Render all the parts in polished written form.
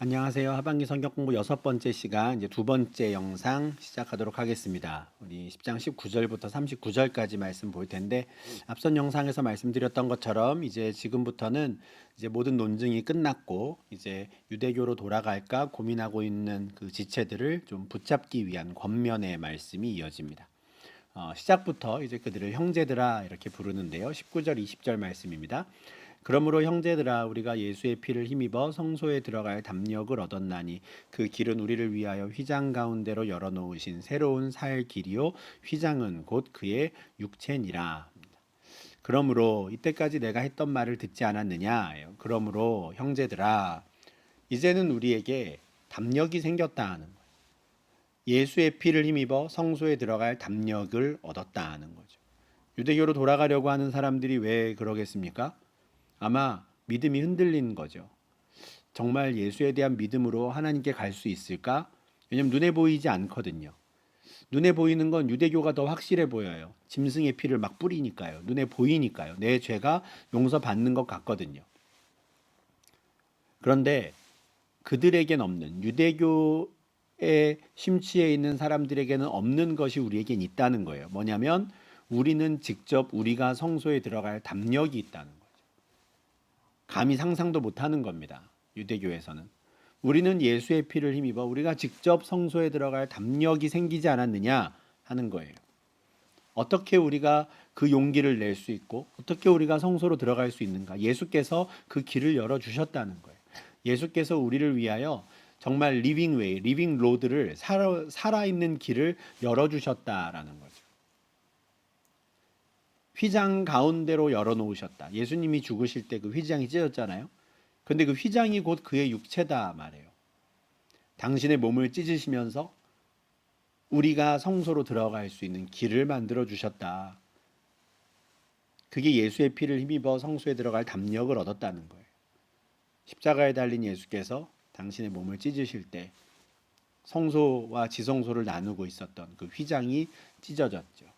안녕하세요. 하반기 성경 공부 여섯 번째 시간, 이제 두 번째 영상 시작하도록 하겠습니다. 우리 10장 19절부터 39절까지 말씀 볼 텐데, 앞선 영상에서 말씀드렸던 것처럼 이제 지금부터는 이제 모든 논증이 끝났고, 이제 유대교로 돌아갈까 고민하고 있는 그 지체들을 좀 붙잡기 위한 권면의 말씀이 이어집니다. 시작부터 이제 그들을 형제들아 이렇게 부르는데요. 19절, 20절 말씀입니다. 그러므로 형제들아 우리가 예수의 피를 힘입어 성소에 들어갈 담력을 얻었나니 그 길은 우리를 위하여 휘장 가운데로 열어놓으신 새로운 살 길이요 휘장은 곧 그의 육체니라. 그러므로 이때까지 내가 했던 말을 듣지 않았느냐. 그러므로 형제들아 이제는 우리에게 담력이 생겼다 하는 거예요. 예수의 피를 힘입어 성소에 들어갈 담력을 얻었다 하는 거죠. 유대교로 돌아가려고 하는 사람들이 왜 그러겠습니까? 아마 믿음이 흔들린 거죠. 정말 예수에 대한 믿음으로 하나님께 갈 수 있을까? 왜냐면 눈에 보이지 않거든요. 눈에 보이는 건 유대교가 더 확실해 보여요. 짐승의 피를 막 뿌리니까요. 눈에 보이니까요. 내 죄가 용서받는 것 같거든요. 그런데 그들에겐 없는, 유대교에 심취해 있는 사람들에게는 없는 것이 우리에겐 있다는 거예요. 뭐냐면 우리는 직접 우리가 성소에 들어갈 담력이 있다는 거예요. 감히 상상도 못하는 겁니다. 유대교에서는. 우리는 예수의 피를 힘입어 우리가 직접 성소에 들어갈 담력이 생기지 않았느냐 하는 거예요. 어떻게 우리가 그 용기를 낼 수 있고 어떻게 우리가 성소로 들어갈 수 있는가? 예수께서 그 길을 열어주셨다는 거예요. 예수께서 우리를 위하여 정말 리빙 웨이, 리빙 로드를 살아있는 길을 열어주셨다라는 거죠. 휘장 가운데로 열어놓으셨다. 예수님이 죽으실 때 그 휘장이 찢어졌잖아요. 근데 그 휘장이 곧 그의 육체다 말해요. 당신의 몸을 찢으시면서 우리가 성소로 들어갈 수 있는 길을 만들어 주셨다. 그게 예수의 피를 힘입어 성소에 들어갈 담력을 얻었다는 거예요. 십자가에 달린 예수께서 당신의 몸을 찢으실 때 성소와 지성소를 나누고 있었던 그 휘장이 찢어졌죠.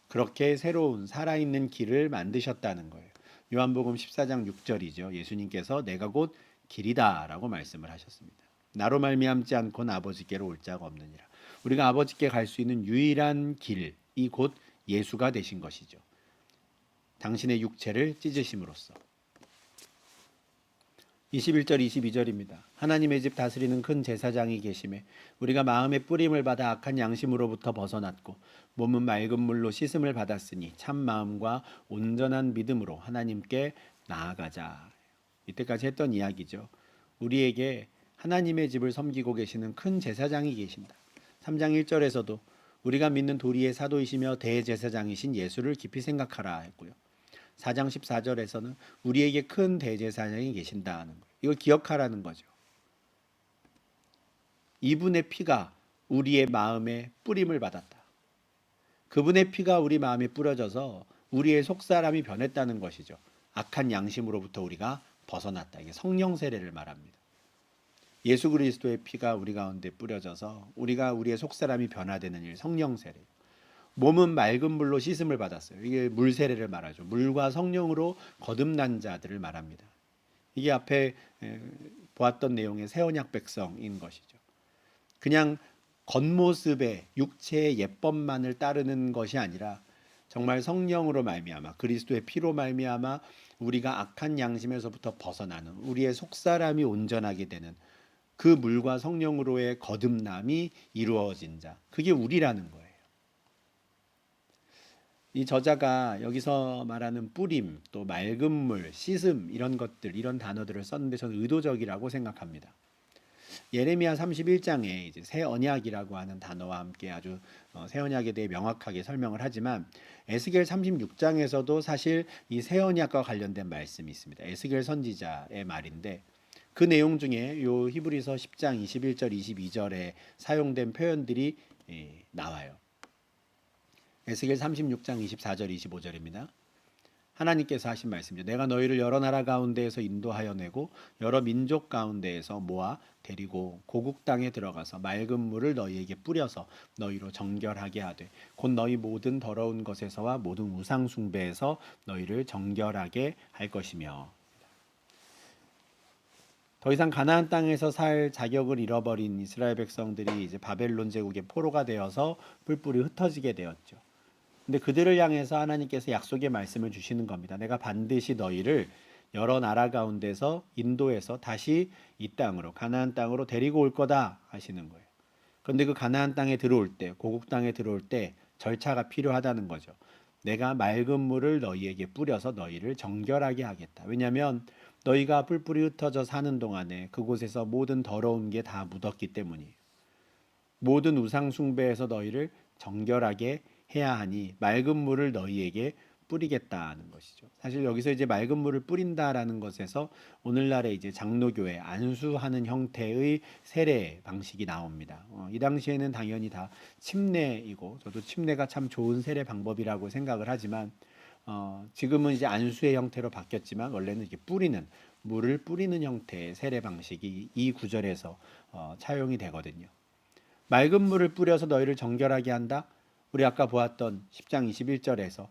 그렇게 새로운 살아있는 길을 만드셨다는 거예요. 요한복음 14장 6절이죠. 예수님께서 내가 곧 길이다 라고 말씀을 하셨습니다. 나로 말미암지 않고는 아버지께로 올 자가 없느니라. 우리가 아버지께 갈 수 있는 유일한 길이 곧 예수가 되신 것이죠. 당신의 육체를 찢으심으로써. 21절 22절입니다. 하나님의 집 다스리는 큰 제사장이 계심에 우리가 마음의 뿌림을 받아 악한 양심으로부터 벗어났고 몸은 맑은 물로 씻음을 받았으니 참 마음과 온전한 믿음으로 하나님께 나아가자. 이때까지 했던 이야기죠. 우리에게 하나님의 집을 섬기고 계시는 큰 제사장이 계신다. 3장 1절에서도 우리가 믿는 도리의 사도이시며 대제사장이신 예수를 깊이 생각하라 했고요. 4장 14절에서는 우리에게 큰 대제사장이 계신다는 거예요. 이걸 기억하라는 거죠. 이분의 피가 우리의 마음에 뿌림을 받았다. 그분의 피가 우리 마음에 뿌려져서 우리의 속사람이 변했다는 것이죠. 악한 양심으로부터 우리가 벗어났다. 이게 성령 세례를 말합니다. 예수 그리스도의 피가 우리 가운데 뿌려져서 우리가 우리의 속사람이 변화되는 일, 성령 세례. 몸은 맑은 물로 씻음을 받았어요. 이게 물 세례를 말하죠. 물과 성령으로 거듭난 자들을 말합니다. 이게 앞에 보았던 내용의 새 언약 백성인 것이죠. 그냥 겉모습의 육체의 예법만을 따르는 것이 아니라 정말 성령으로 말미암아 그리스도의 피로 말미암아 우리가 악한 양심에서부터 벗어나는 우리의 속사람이 온전하게 되는 그 물과 성령으로의 거듭남이 이루어진 자. 그게 우리라는 거예요. 이 저자가 여기서 말하는 뿌림, 또 맑은 물, 씻음 이런 것들, 이런 단어들을 썼는데 저는 의도적이라고 생각합니다. 예레미야 31장에 이제 새 언약이라고 하는 단어와 함께 아주 새 언약에 대해 명확하게 설명을 하지만 에스겔 36장에서도 사실 이 새 언약과 관련된 말씀이 있습니다. 에스겔 선지자의 말인데 그 내용 중에 요 히브리서 10장 21절 22절에 사용된 표현들이 나와요. 에스겔 36장 24절 25절입니다. 하나님께서 하신 말씀이죠. 내가 너희를 여러 나라 가운데에서 인도하여 내고 여러 민족 가운데에서 모아 데리고 고국 땅에 들어가서 맑은 물을 너희에게 뿌려서 너희로 정결하게 하되 곧 너희 모든 더러운 것에서와 모든 우상 숭배에서 너희를 정결하게 할 것이며. 더 이상 가나안 땅에서 살 자격을 잃어버린 이스라엘 백성들이 이제 바벨론 제국의 포로가 되어서 뿔뿔이 흩어지게 되었죠. 근데 그들을 향해서 하나님께서 약속의 말씀을 주시는 겁니다. 내가 반드시 너희를 여러 나라 가운데서 인도해서 다시 이 땅으로 가나안 땅으로 데리고 올 거다 하시는 거예요. 그런데 그 가나안 땅에 들어올 때, 고국 땅에 들어올 때 절차가 필요하다는 거죠. 내가 맑은 물을 너희에게 뿌려서 너희를 정결하게 하겠다. 왜냐하면 너희가 뿔뿔이 흩어져 사는 동안에 그곳에서 모든 더러운 게 다 묻었기 때문이에요. 모든 우상 숭배에서 너희를 정결하게 해야 하니 맑은 물을 너희에게 뿌리겠다는 것이죠. 사실 여기서 이제 맑은 물을 뿌린다라는 것에서 오늘날의 이제 장로교회 안수하는 형태의 세례 방식이 나옵니다. 이 당시에는 당연히 다 침례이고 저도 침례가 참 좋은 세례 방법이라고 생각을 하지만 지금은 이제 안수의 형태로 바뀌었지만 원래는 이렇게 뿌리는 물을 뿌리는 형태의 세례 방식이 이 구절에서 차용이 되거든요. 맑은 물을 뿌려서 너희를 정결하게 한다. 우리 아까 보았던 10장 21절에서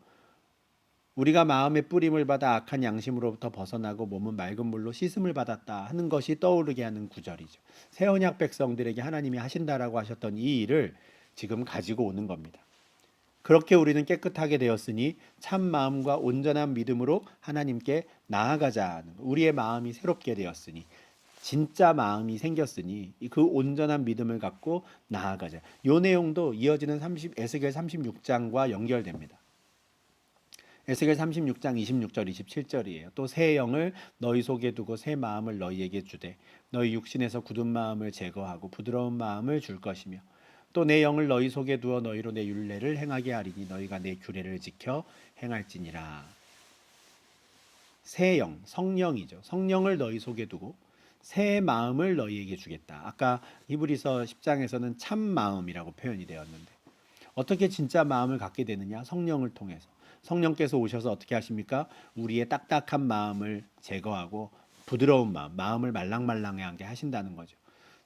우리가 마음의 뿌림을 받아 악한 양심으로부터 벗어나고 몸은 맑은 물로 씻음을 받았다 하는 것이 떠오르게 하는 구절이죠. 새 언약 백성들에게 하나님이 하신다라고 하셨던 이 일을 지금 가지고 오는 겁니다. 그렇게 우리는 깨끗하게 되었으니 참 마음과 온전한 믿음으로 하나님께 나아가자는 우리의 마음이 새롭게 되었으니 진짜 마음이 생겼으니 그 온전한 믿음을 갖고 나아가자. 요 내용도 이어지는 에스겔 36장과 연결됩니다. 에스겔 36장 26절 27절이에요. 또 새 영을 너희 속에 두고 새 마음을 너희에게 주되 너희 육신에서 굳은 마음을 제거하고 부드러운 마음을 줄 것이며 또 내 영을 너희 속에 두어 너희로 내 율례를 행하게 하리니 너희가 내 규례를 지켜 행할지니라. 새 영, 성령이죠. 성령을 너희 속에 두고 새 마음을 너희에게 주겠다. 아까 히브리서 10장에서는 참 마음이라고 표현이 되었는데 어떻게 진짜 마음을 갖게 되느냐? 성령을 통해서. 성령께서 오셔서 어떻게 하십니까? 우리의 딱딱한 마음을 제거하고 부드러운 마음, 마음을 말랑말랑하게 하신다는 거죠.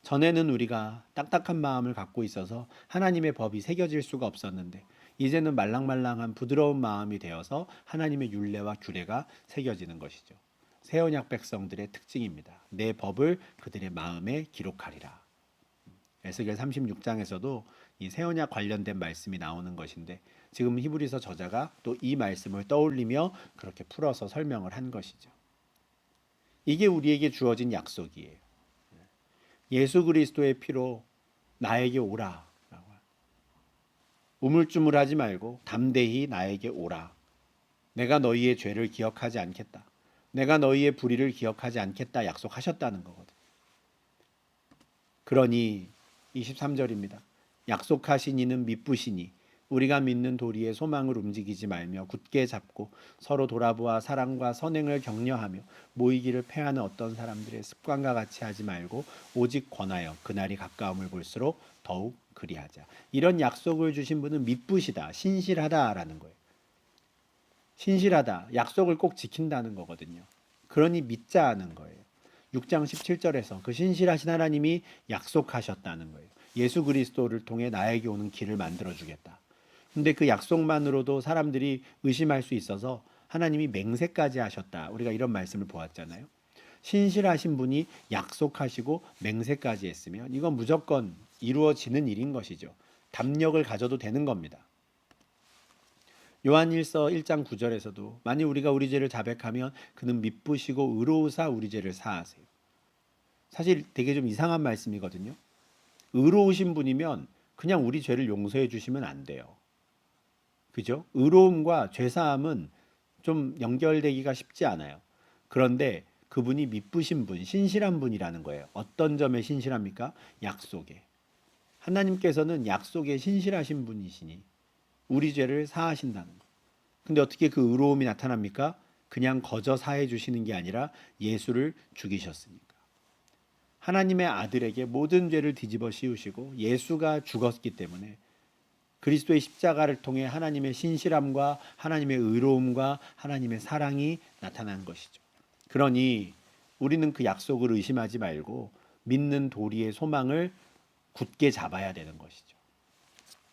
전에는 우리가 딱딱한 마음을 갖고 있어서 하나님의 법이 새겨질 수가 없었는데 이제는 말랑말랑한 부드러운 마음이 되어서 하나님의 율례와 규례가 새겨지는 것이죠. 새 언약 백성들의 특징입니다. 내 법을 그들의 마음에 기록하리라. 에스겔 36장에서도 이 새 언약 관련된 말씀이 나오는 것인데 지금 히브리서 저자가 또 이 말씀을 떠올리며 그렇게 풀어서 설명을 한 것이죠. 이게 우리에게 주어진 약속이에요. 예수 그리스도의 피로 나에게 오라. 우물쭈물하지 말고 담대히 나에게 오라. 내가 너희의 죄를 기억하지 않겠다. 내가 너희의 불의를 기억하지 않겠다 약속하셨다는 거거든. 그러니 23절입니다. 약속하신 이는 미쁘시니 우리가 믿는 도리의 소망을 움직이지 말며 굳게 잡고 서로 돌아보아 사랑과 선행을 격려하며 모이기를 패하는 어떤 사람들의 습관과 같이 하지 말고 오직 권하여 그날이 가까움을 볼수록 더욱 그리하자. 이런 약속을 주신 분은 미쁘시다, 신실하다라는 거예요. 신실하다, 약속을 꼭 지킨다는 거거든요. 그러니 믿자 하는 거예요. 6장 17절에서 그 신실하신 하나님이 약속하셨다는 거예요. 예수 그리스도를 통해 나에게 오는 길을 만들어 주겠다. 근데 그 약속만으로도 사람들이 의심할 수 있어서 하나님이 맹세까지 하셨다. 우리가 이런 말씀을 보았잖아요. 신실하신 분이 약속하시고 맹세까지 했으면 이건 무조건 이루어지는 일인 것이죠. 담력을 가져도 되는 겁니다. 요한일서 1장 9절에서도 만일 우리가 우리 죄를 자백하면 그는 미쁘시고 의로우사 우리 죄를 사하세요. 사실 되게 좀 이상한 말씀이거든요. 의로우신 분이면 그냥 우리 죄를 용서해 주시면 안 돼요. 그죠? 의로움과 죄사함은 좀 연결되기가 쉽지 않아요. 그런데 그분이 미쁘신 분, 신실한 분이라는 거예요. 어떤 점에 신실합니까? 약속에. 하나님께서는 약속에 신실하신 분이시니 우리 죄를 사하신다는 거. 근데 어떻게 그 의로움이 나타납니까? 그냥 거저 사해 주시는 게 아니라 예수를 죽이셨으니까. 하나님의 아들에게 모든 죄를 뒤집어 씌우시고 예수가 죽었기 때문에 그리스도의 십자가를 통해 하나님의 신실함과 하나님의 의로움과 하나님의 사랑이 나타난 것이죠. 그러니 우리는 그 약속을 의심하지 말고 믿는 도리의 소망을 굳게 잡아야 되는 것이죠.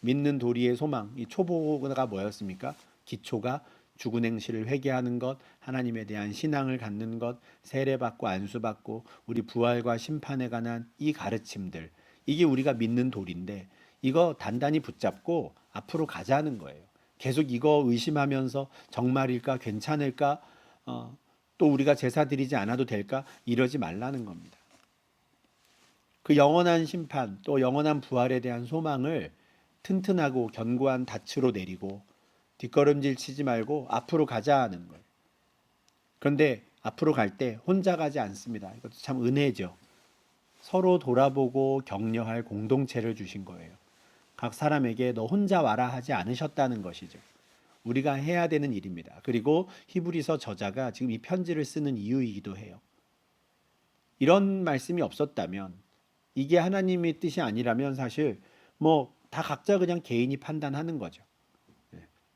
믿는 도리의 소망, 이 초보가 뭐였습니까? 기초가 죽은 행실을 회개하는 것, 하나님에 대한 신앙을 갖는 것, 세례받고 안수받고 우리 부활과 심판에 관한 이 가르침들, 이게 우리가 믿는 도리인데 이거 단단히 붙잡고 앞으로 가자는 거예요. 계속 이거 의심하면서 정말일까, 괜찮을까, 또 우리가 제사 드리지 않아도 될까, 이러지 말라는 겁니다. 그 영원한 심판, 또 영원한 부활에 대한 소망을 튼튼하고 견고한 닻으로 내리고 뒷걸음질 치지 말고 앞으로 가자 하는 거예요. 그런데 앞으로 갈 때 혼자 가지 않습니다. 이것도 참 은혜죠. 서로 돌아보고 격려할 공동체를 주신 거예요. 각 사람에게 너 혼자 와라 하지 않으셨다는 것이죠. 우리가 해야 되는 일입니다. 그리고 히브리서 저자가 지금 이 편지를 쓰는 이유이기도 해요. 이런 말씀이 없었다면, 이게 하나님의 뜻이 아니라면 사실 뭐 다 각자 그냥 개인이 판단하는 거죠.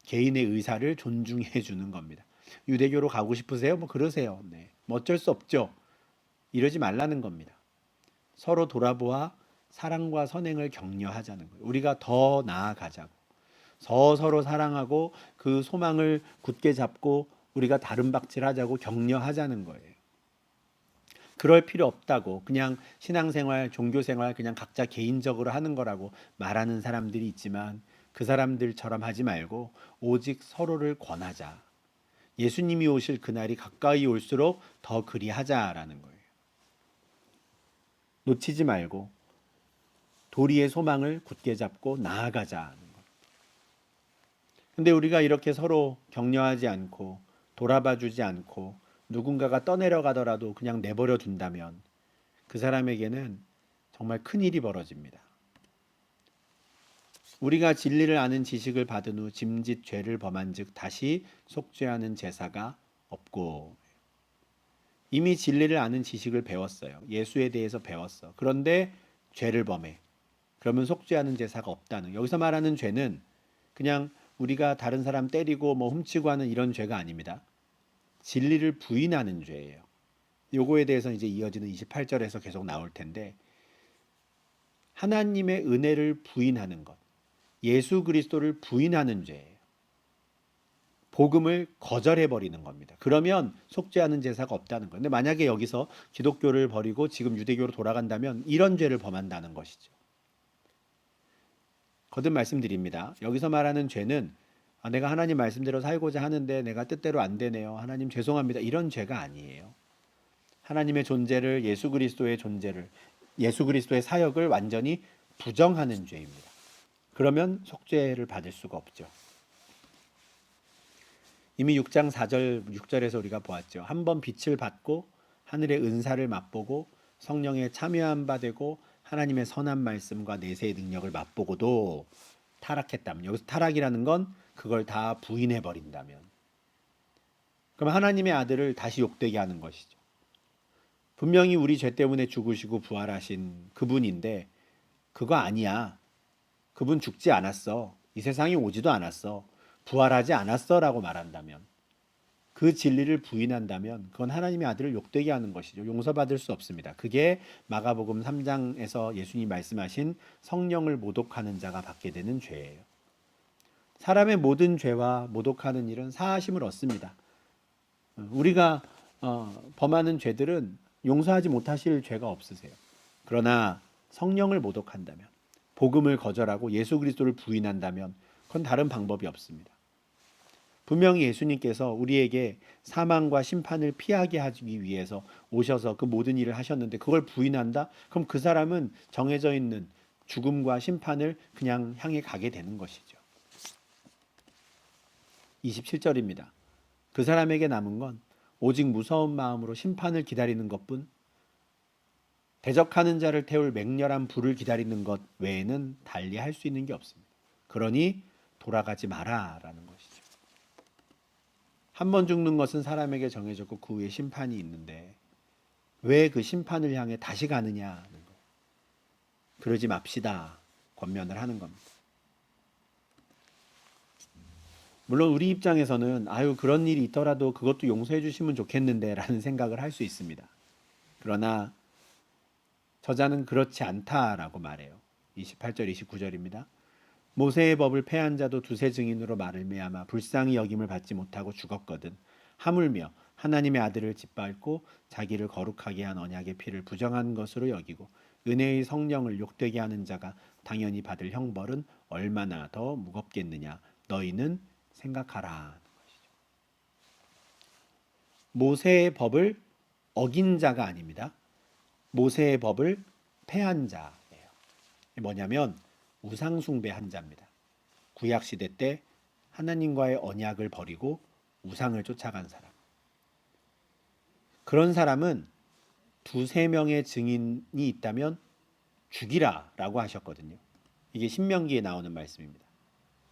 개인의 의사를 존중해 주는 겁니다. 유대교로 가고 싶으세요? 뭐 그러세요. 네. 뭐 어쩔 수 없죠. 이러지 말라는 겁니다. 서로 돌아보아 사랑과 선행을 격려하자는 거예요. 우리가 더 나아가자고. 서로 사랑하고 그 소망을 굳게 잡고 우리가 다름박질하자고 격려하자는 거예요. 그럴 필요 없다고, 그냥 신앙생활, 종교생활 그냥 각자 개인적으로 하는 거라고 말하는 사람들이 있지만 그 사람들처럼 하지 말고 오직 서로를 권하자. 예수님이 오실 그날이 가까이 올수록 더 그리하자라는 거예요. 놓치지 말고 도리의 소망을 굳게 잡고 나아가자는 거예요. 근데 우리가 이렇게 서로 격려하지 않고 돌아봐 주지 않고 누군가가 떠내려가더라도 그냥 내버려 둔다면 그 사람에게는 정말 큰 일이 벌어집니다. 우리가 진리를 아는 지식을 받은 후 짐짓 죄를 범한 즉 다시 속죄하는 제사가 없고, 이미 진리를 아는 지식을 배웠어요. 예수에 대해서 배웠어. 그런데 죄를 범해. 그러면 속죄하는 제사가 없다는, 여기서 말하는 죄는 그냥 우리가 다른 사람 때리고 뭐 훔치고 하는 이런 죄가 아닙니다. 진리를 부인하는 죄예요. 요거에 대해서 이제 이어지는 28절에서 계속 나올 텐데, 하나님의 은혜를 부인하는 것, 예수 그리스도를 부인하는 죄예요. 복음을 거절해 버리는 겁니다. 그러면 속죄하는 제사가 없다는 거예요. 근데 만약에 여기서 기독교를 버리고 지금 유대교로 돌아간다면 이런 죄를 범한다는 것이죠. 거듭 말씀드립니다. 여기서 말하는 죄는 내가 하나님 말씀대로 살고자 하는데 내가 뜻대로 안 되네요. 하나님 죄송합니다. 이런 죄가 아니에요. 하나님의 존재를, 예수 그리스도의 존재를, 예수 그리스도의 사역을 완전히 부정하는 죄입니다. 그러면 속죄를 받을 수가 없죠. 이미 6장 4절, 6절에서 우리가 보았죠. 한번 빛을 받고 하늘의 은사를 맛보고 성령에 참여한 바 되고 하나님의 선한 말씀과 내세의 능력을 맛보고도 타락했다면, 여기서 타락이라는 건 그걸 다 부인해 버린다면, 그럼 하나님의 아들을 다시 욕되게 하는 것이죠. 분명히 우리 죄 때문에 죽으시고 부활하신 그분인데 그거 아니야. 그분 죽지 않았어. 이 세상에 오지도 않았어. 부활하지 않았어 라고 말한다면, 그 진리를 부인한다면 그건 하나님의 아들을 욕되게 하는 것이죠. 용서받을 수 없습니다. 그게 마가복음 3장에서 예수님이 말씀하신 성령을 모독하는 자가 받게 되는 죄예요. 사람의 모든 죄와 모독하는 일은 사하심을 얻습니다. 우리가 범하는 죄들은 용서하지 못하실 죄가 없으세요. 그러나 성령을 모독한다면, 복음을 거절하고 예수 그리스도를 부인한다면 그건 다른 방법이 없습니다. 분명히 예수님께서 우리에게 사망과 심판을 피하게 하기 위해서 오셔서 그 모든 일을 하셨는데 그걸 부인한다? 그럼 그 사람은 정해져 있는 죽음과 심판을 그냥 향해 가게 되는 것이죠. 27절입니다. 그 사람에게 남은 건 오직 무서운 마음으로 심판을 기다리는 것뿐, 대적하는 자를 태울 맹렬한 불을 기다리는 것 외에는 달리 할 수 있는 게 없습니다. 그러니 돌아가지 마라라는 것이죠. 한 번 죽는 것은 사람에게 정해졌고 그 후에 심판이 있는데 왜 그 심판을 향해 다시 가느냐는 거예요. 그러지 맙시다 권면을 하는 겁니다. 물론 우리 입장에서는 그런 일이 있더라도 그것도 용서해 주시면 좋겠는데 라는 생각을 할 수 있습니다. 그러나 저자는 그렇지 않다라고 말해요. 28절 29절입니다. 모세의 법을 폐한 자도 두세 증인으로 말미암아 불쌍히 여김을 받지 못하고 죽었거든. 하물며 하나님의 아들을 짓밟고 자기를 거룩하게 한 언약의 피를 부정한 것으로 여기고 은혜의 성령을 욕되게 하는 자가 당연히 받을 형벌은 얼마나 더 무겁겠느냐. 너희는 생각하라. 모세의 법을 어긴 자가 아닙니다. 모세의 법을 폐한 자예요. 뭐냐면 우상 숭배한 자입니다. 구약 시대 때 하나님과의 언약을 버리고 우상을 쫓아간 사람. 그런 사람은 두세 명의 증인이 있다면 죽이라라고 하셨거든요. 이게 신명기에 나오는 말씀입니다.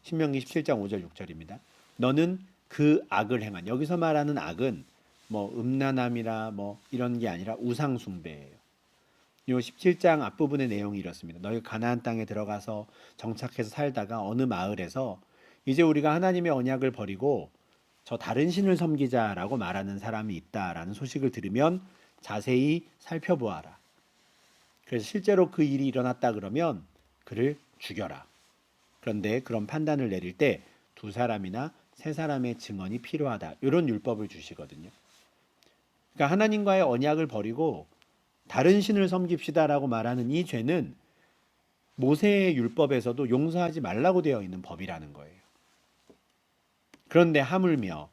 신명기 17장 5절 6절입니다. 너는 그 악을 행한, 여기서 말하는 악은 뭐 음란함이라 뭐 이런 게 아니라 우상 숭배예요. 요 17장 앞부분의 내용이 이렇습니다. 너희 가나안 땅에 들어가서 정착해서 살다가 어느 마을에서 이제 우리가 하나님의 언약을 버리고 저 다른 신을 섬기자라고 말하는 사람이 있다라는 소식을 들으면 자세히 살펴보아라. 그래서 실제로 그 일이 일어났다 그러면 그를 죽여라. 그런데 그런 판단을 내릴 때 두 사람이나 세 사람의 증언이 필요하다. 이런 율법을 주시거든요. 그러니까 하나님과의 언약을 버리고 다른 신을 섬깁시다라고 말하는 이 죄는 모세의 율법에서도 용서하지 말라고 되어 있는 법이라는 거예요. 그런데 하물며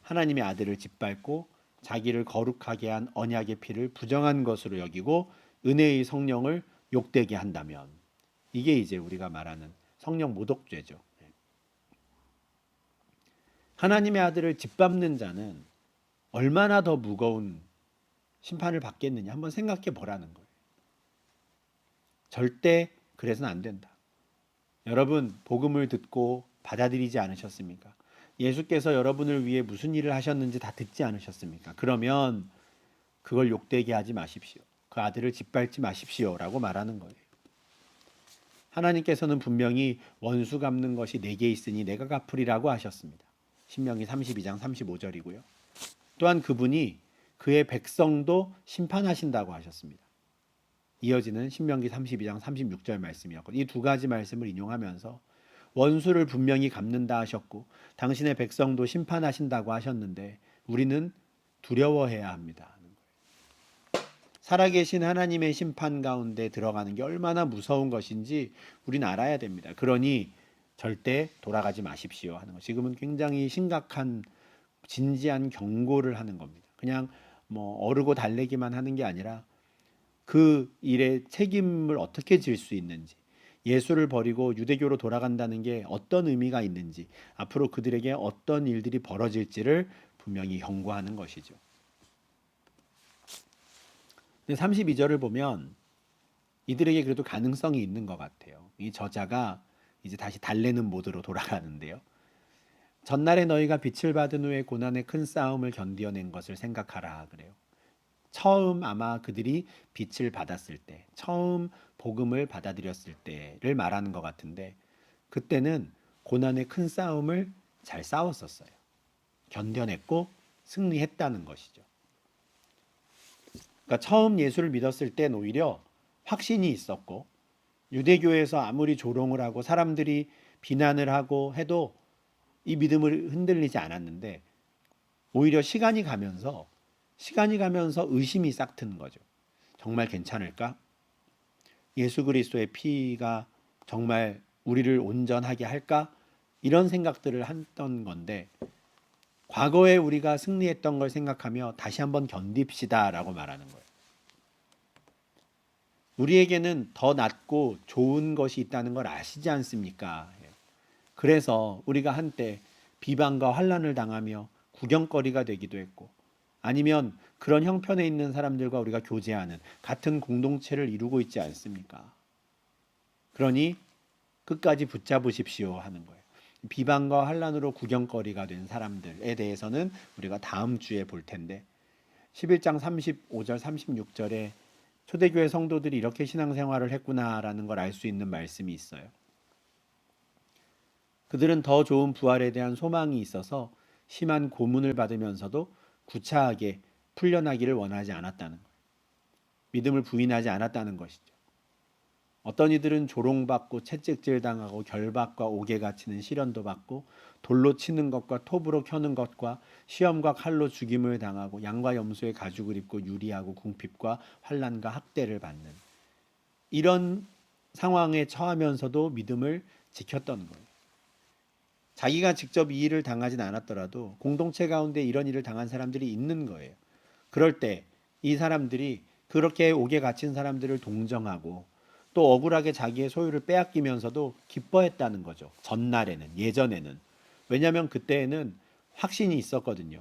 하나님의 아들을 짓밟고 자기를 거룩하게 한 언약의 피를 부정한 것으로 여기고 은혜의 성령을 욕되게 한다면 이게 이제 우리가 말하는 성령 모독죄죠. 하나님의 아들을 짓밟는 자는 얼마나 더 무거운 심판을 받겠느냐 한번 생각해 보라는 거예요. 절대 그래서는 안 된다. 여러분 복음을 듣고 받아들이지 않으셨습니까? 예수께서 여러분을 위해 무슨 일을 하셨는지 다 듣지 않으셨습니까? 그러면 그걸 욕되게 하지 마십시오. 그 아들을 짓밟지 마십시오라고 말하는 거예요. 하나님께서는 분명히 원수 갚는 것이 내게 있으니 내가 갚으리라고 하셨습니다. 신명기 32장 35절이고요. 또한 그분이 그의 백성도 심판하신다고 하셨습니다. 이어지는 신명기 32장 36절 말씀이었고 이 두 가지 말씀을 인용하면서 원수를 분명히 갚는다 하셨고 당신의 백성도 심판하신다고 하셨는데 우리는 두려워해야 합니다. 살아계신 하나님의 심판 가운데 들어가는 게 얼마나 무서운 것인지 우리는 알아야 됩니다. 그러니 절대 돌아가지 마십시오 하는 것. 지금은 굉장히 심각한 진지한 경고를 하는 겁니다. 그냥 뭐 어르고 달래기만 하는 게 아니라 그 일의 책임을 어떻게 질 수 있는지, 예수를 버리고 유대교로 돌아간다는 게 어떤 의미가 있는지, 앞으로 그들에게 어떤 일들이 벌어질지를 분명히 경고하는 것이죠. 32절을 보면 이들에게 그래도 가능성이 있는 것 같아요. 이 저자가 이제 다시 달래는 모드로 돌아가는데요. 전날에 너희가 빛을 받은 후에 고난의 큰 싸움을 견디어낸 것을 생각하라 그래요. 처음 아마 그들이 빛을 받았을 때, 처음 복음을 받아들였을 때를 말하는 것 같은데 그때는 고난의 큰 싸움을 잘 싸웠었어요. 견뎌냈고 승리했다는 것이죠. 그러니까 처음 예수를 믿었을 땐 오히려 확신이 있었고 유대교에서 아무리 조롱을 하고 사람들이 비난을 하고 해도 이 믿음을 흔들리지 않았는데 오히려 시간이 가면서 의심이 싹 트는 거죠. 정말 괜찮을까? 예수 그리스도의 피가 정말 우리를 온전하게 할까? 이런 생각들을 했던 건데 과거에 우리가 승리했던 걸 생각하며 다시 한번 견딥시다라고 말하는 거예요. 우리에게는 더 낫고 좋은 것이 있다는 걸 아시지 않습니까? 그래서 우리가 한때 비방과 환난을 당하며 구경거리가 되기도 했고 아니면 그런 형편에 있는 사람들과 우리가 교제하는 같은 공동체를 이루고 있지 않습니까? 그러니 끝까지 붙잡으십시오 하는 거예요. 비방과 환난으로 구경거리가 된 사람들에 대해서는 우리가 다음 주에 볼 텐데 11장 35절 36절에 초대교회 성도들이 이렇게 신앙생활을 했구나라는 걸 알 수 있는 말씀이 있어요. 그들은 더 좋은 부활에 대한 소망이 있어서 심한 고문을 받으면서도 구차하게 풀려나기를 원하지 않았다는 거예요. 믿음을 부인하지 않았다는 것이죠. 어떤 이들은 조롱받고 채찍질 당하고 결박과 옥에 갇히는 시련도 받고 돌로 치는 것과 톱으로 켜는 것과 시험과 칼로 죽임을 당하고 양과 염소의 가죽을 입고 유리하고 궁핍과 환난과 학대를 받는 이런 상황에 처하면서도 믿음을 지켰던 거예요. 자기가 직접 이 일을 당하진 않았더라도 공동체 가운데 이런 일을 당한 사람들이 있는 거예요. 그럴 때 이 사람들이 그렇게 옥에 갇힌 사람들을 동정하고 또 억울하게 자기의 소유를 빼앗기면서도 기뻐했다는 거죠. 전날에는, 예전에는. 왜냐하면 그때에는 확신이 있었거든요.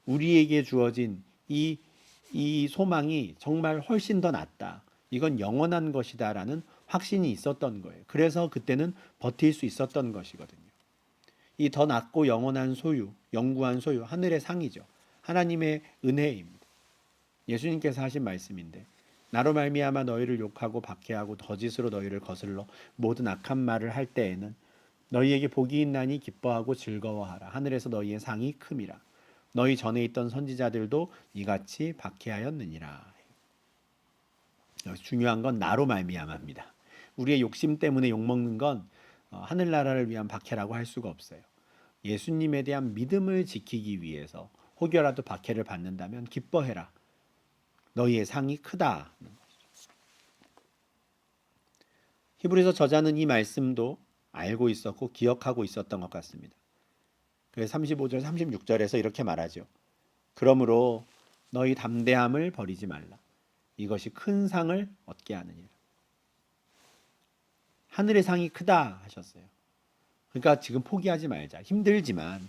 우리에게 주어진 이 소망이 정말 훨씬 더 낫다. 이건 영원한 것이다라는 확신이 있었던 거예요. 그래서 그때는 버틸 수 있었던 것이거든요. 이 더 낫고 영원한 소유, 영구한 소유, 하늘의 상이죠. 하나님의 은혜입니다. 예수님께서 하신 말씀인데 나로 말미암아 너희를 욕하고 박해하고 거짓으로 너희를 거슬러 모든 악한 말을 할 때에는 너희에게 복이 있나니 기뻐하고 즐거워하라. 하늘에서 너희의 상이 큼이라. 너희 전에 있던 선지자들도 이같이 박해하였느니라. 중요한 건 나로 말미암아입니다. 우리의 욕심 때문에 욕먹는 건 하늘나라를 위한 박해라고 할 수가 없어요. 예수님에 대한 믿음을 지키기 위해서 혹여라도 박해를 받는다면 기뻐해라. 너희의 상이 크다. 히브리서 저자는 이 말씀도 알고 있었고 기억하고 있었던 것 같습니다. 그래서 35절 36절에서 이렇게 말하죠. 그러므로 너희 담대함을 버리지 말라. 이것이 큰 상을 얻게 하느니라. 하늘의 상이 크다 하셨어요. 그러니까 지금 포기하지 말자. 힘들지만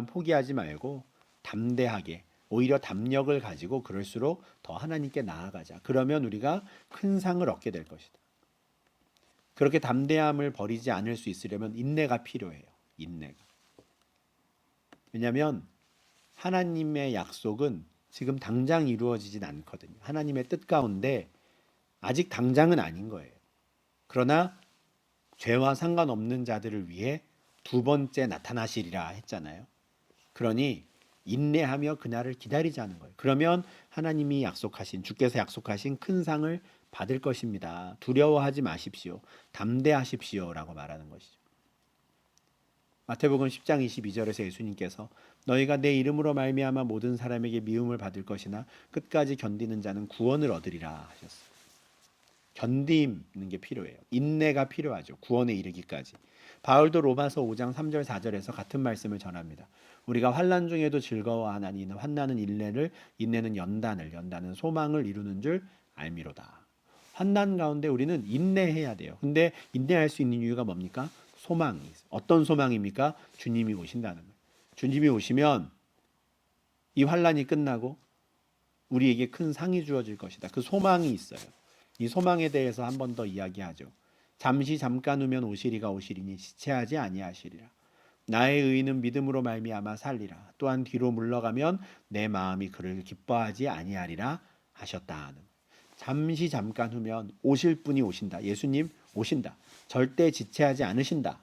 포기하지 말고 담대하게 오히려 담력을 가지고 그럴수록 더 하나님께 나아가자. 그러면 우리가 큰 상을 얻게 될 것이다. 그렇게 담대함을 버리지 않을 수 있으려면 인내가 필요해요. 인내가. 왜냐하면 하나님의 약속은 지금 당장 이루어지진 않거든요. 하나님의 뜻 가운데 아직 당장은 아닌 거예요. 그러나 죄와 상관없는 자들을 위해 두 번째 나타나시리라 했잖아요. 그러니 인내하며 그날을 기다리자는 거예요. 그러면 하나님이 약속하신, 주께서 약속하신 큰 상을 받을 것입니다. 두려워하지 마십시오. 담대하십시오라고 말하는 것이죠. 마태복음 10장 22절에서 예수님께서 너희가 내 이름으로 말미암아 모든 사람에게 미움을 받을 것이나 끝까지 견디는 자는 구원을 얻으리라 하셨어요. 견디는 게 필요해요. 인내가 필요하죠. 구원에 이르기까지. 바울도 로마서 5장 3절 4절에서 같은 말씀을 전합니다. 우리가 환난 중에도 즐거워하나니 이는 환난은 인내를, 인내는 연단은 소망을 이루는 줄 알미로다. 환난 가운데 우리는 인내해야 돼요. 근데 인내할 수 있는 이유가 뭡니까? 소망이 있어요. 어떤 소망입니까? 주님이 오신다는 거예요. 주님이 오시면 이 환난이 끝나고 우리에게 큰 상이 주어질 것이다. 그 소망이 있어요. 이 소망에 대해서 한 번 더 이야기하죠. 잠시 잠깐 후면 오시리가 오시리니 지체하지 아니하시리라. 나의 의인은 믿음으로 말미암아 살리라. 또한 뒤로 물러가면 내 마음이 그를 기뻐하지 아니하리라 하셨다. 잠시 잠깐 후면 오실 분이 오신다. 예수님 오신다. 절대 지체하지 않으신다.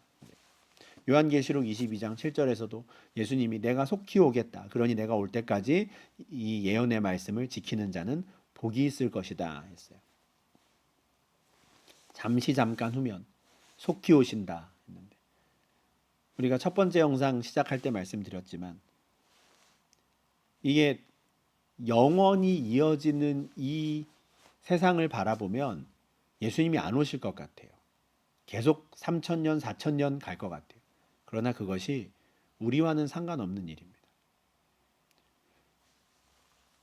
요한계시록 22장 7절에서도 예수님이 내가 속히 오겠다. 그러니 내가 올 때까지 이 예언의 말씀을 지키는 자는 복이 있을 것이다 했어요. 잠시 잠깐 후면 속히 오신다 했는데 우리가 첫 번째 영상 시작할 때 말씀드렸지만 이게 영원히 이어지는 이 세상을 바라보면 예수님이 안 오실 것 같아요. 계속 3,000년, 4,000년 갈 것 같아요. 그러나 그것이 우리와는 상관없는 일입니다.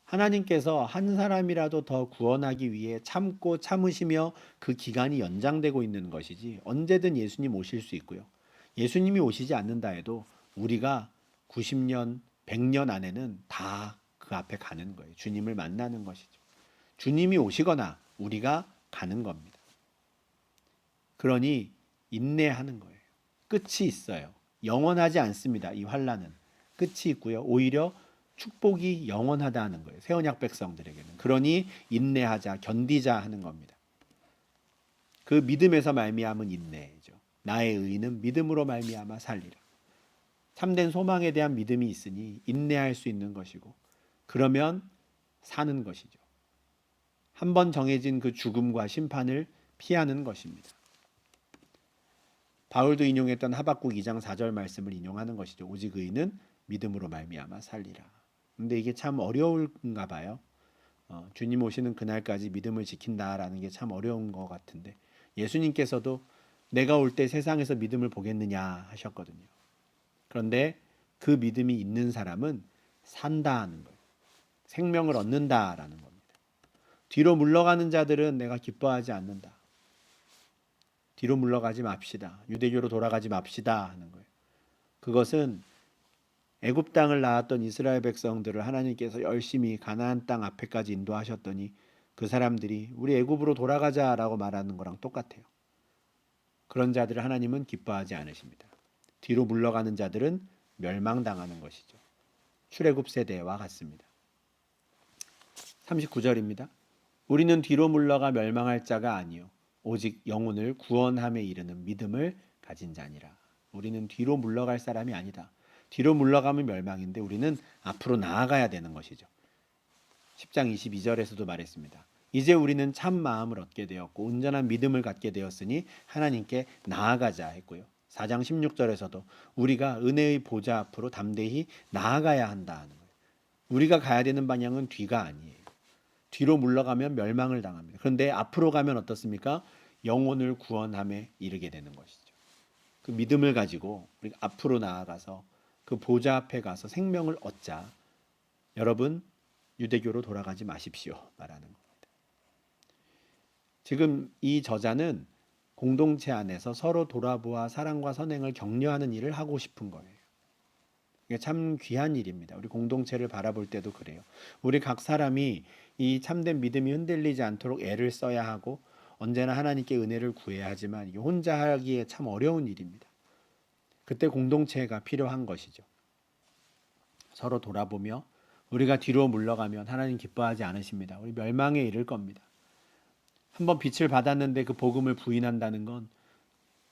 하나님께서 한 사람이라도 더 구원하기 위해 참고 참으시며 그 기간이 연장되고 있는 것이지 언제든 예수님 오실 수 있고요. 예수님이 오시지 않는다 해도 우리가 90년, 100년 안에는 다 그 앞에 가는 거예요. 주님을 만나는 것이죠. 주님이 오시거나 우리가 가는 겁니다. 그러니 인내하는 거예요. 끝이 있어요. 영원하지 않습니다. 이 환난은 끝이 있고요. 오히려 축복이 영원하다는 거예요. 새 언약 백성들에게는. 그러니 인내하자, 견디자 하는 겁니다. 그 믿음에서 말미암은 인내죠. 나의 의인은 믿음으로 말미암아 살리라. 참된 소망에 대한 믿음이 있으니 인내할 수 있는 것이고 그러면 사는 것이죠. 한 번 정해진 그 죽음과 심판을 피하는 것입니다. 바울도 인용했던 하박국 2장 4절 말씀을 인용하는 것이죠. 오직 의인은 믿음으로 말미암아 살리라. 근데 이게 참 어려운가 봐요. 주님 오시는 그날까지 믿음을 지킨다라는 게 참 어려운 것 같은데 예수님께서도 내가 올 때 세상에서 믿음을 보겠느냐 하셨거든요. 그런데 그 믿음이 있는 사람은 산다는 거예요. 생명을 얻는다라는 겁니다. 뒤로 물러가는 자들은 내가 기뻐하지 않는다. 뒤로 물러가지 맙시다. 유대교로 돌아가지 맙시다 하는 거예요. 그것은 애굽 땅을 나왔던 이스라엘 백성들을 하나님께서 열심히 가나안 땅 앞에까지 인도하셨더니 그 사람들이 우리 애굽으로 돌아가자라고 말하는 거랑 똑같아요. 그런 자들을 하나님은 기뻐하지 않으십니다. 뒤로 물러가는 자들은 멸망당하는 것이죠. 출애굽 세대와 같습니다. 39절입니다. 우리는 뒤로 물러가 멸망할 자가 아니요 오직 영혼을 구원함에 이르는 믿음을 가진 자니라. 우리는 뒤로 물러갈 사람이 아니다. 뒤로 물러가면 멸망인데 우리는 앞으로 나아가야 되는 것이죠. 10장 22절에서도 말했습니다. 이제 우리는 참 마음을 얻게 되었고 온전한 믿음을 갖게 되었으니 하나님께 나아가자 했고요. 4장 16절에서도 우리가 은혜의 보좌 앞으로 담대히 나아가야 한다는 거예요. 우리가 가야 되는 방향은 뒤가 아니에요. 뒤로 물러가면 멸망을 당합니다. 그런데 앞으로 가면 어떻습니까? 영혼을 구원함에 이르게 되는 것이죠. 그 믿음을 가지고 우리가 앞으로 나아가서 그 보좌 앞에 가서 생명을 얻자. 여러분 유대교로 돌아가지 마십시오 말하는 겁니다. 지금 이 저자는 공동체 안에서 서로 돌아보아 사랑과 선행을 격려하는 일을 하고 싶은 거예요. 이게 참 귀한 일입니다. 우리 공동체를 바라볼 때도 그래요. 우리 각 사람이 이 참된 믿음이 흔들리지 않도록 애를 써야 하고 언제나 하나님께 은혜를 구해야 하지만 이게 혼자 하기에 참 어려운 일입니다. 그때 공동체가 필요한 것이죠. 서로 돌아보며 우리가 뒤로 물러가면 하나님 기뻐하지 않으십니다. 우리 멸망에 이를 겁니다. 한번 빛을 받았는데 그 복음을 부인한다는 건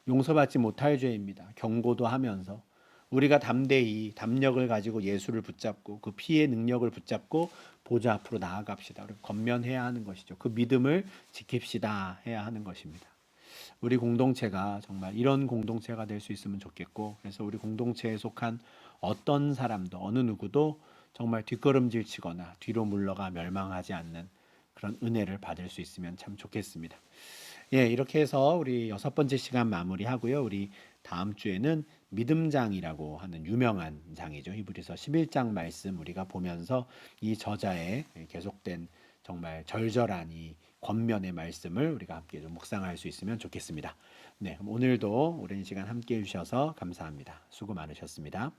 용서받지 못할 죄입니다. 경고도 하면서 우리가 담대히 담력을 가지고 예수를 붙잡고 그 피의 능력을 붙잡고 보좌 앞으로 나아갑시다. 그리고 권면해야 하는 것이죠. 그 믿음을 지킵시다 해야 하는 것입니다. 우리 공동체가 정말 이런 공동체가 될 수 있으면 좋겠고 그래서 우리 공동체에 속한 어떤 사람도 어느 누구도 정말 뒷걸음질 치거나 뒤로 물러가 멸망하지 않는 그런 은혜를 받을 수 있으면 참 좋겠습니다. 예, 이렇게 해서 우리 6번째 시간 마무리하고요. 우리 다음 주에는 믿음장이라고 하는 유명한 장이죠. 히브리서 11장 말씀 우리가 보면서 이 저자의 계속된 정말 절절한 이 권면의 말씀을 우리가 함께 좀 묵상할 수 있으면 좋겠습니다. 네, 오늘도 오랜 시간 함께 해주셔서 감사합니다. 수고 많으셨습니다.